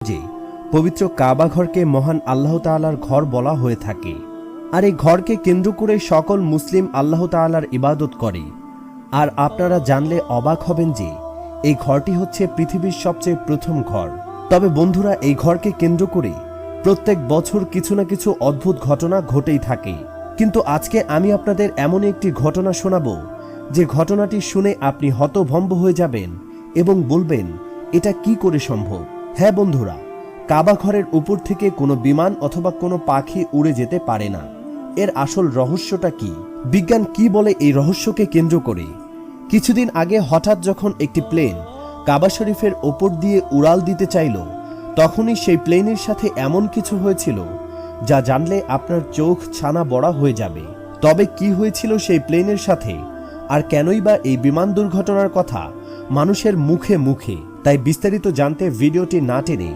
যে পবিত্র কাবা ঘরকে মহান আল্লাহ তাআলার ঘর বলা হয়ে থাকে। আর এই ঘরকে কেন্দ্র করে সকল মুসলিম আল্লাহ তাআলার ইবাদত করে। আর আপনারা জানলে অবাক হবেন যে এই ঘরটি হচ্ছে পৃথিবীর সবচেয়ে প্রথম ঘর। তবে বন্ধুরা, এই ঘরকে কেন্দ্র করে প্রত্যেক বছর কিছু না কিছু অদ্ভুত ঘটনা ঘটেই থাকে। কিন্তু আজকে আমি আপনাদের এমন একটি ঘটনা শোনাবো যে ঘটনাটি শুনে আপনি হতভম্ব হয়ে যাবেন এবং বলবেন, এটা কি করে সম্ভব? হ্যাঁ বন্ধুরা, কাবা ঘরের উপর থেকে কোনো বিমান অথবা কোনো পাখি উড়ে যেতে পারে না। এর আসল রহস্যটা কি? বিজ্ঞান কি বলে এই রহস্যকে কেন্দ্র করে? কিছুদিন আগে হঠাৎ যখন একটি প্লেন কাবা শরীফের ওপর দিয়ে উড়াল দিতে চাইল, তখনই সেই প্লেনের সাথে এমন কিছু হয়েছিল যা জানলে আপনার চোখ ছানা বড়া হয়ে যাবে। তবে কি হয়েছিল সেই প্লেনের সাথে, আর কেনই বা এই বিমান দুর্ঘটনার কথা মানুষের মুখে মুখে? তাই বিস্তারিত জানতে ভিডিওটি না টেনে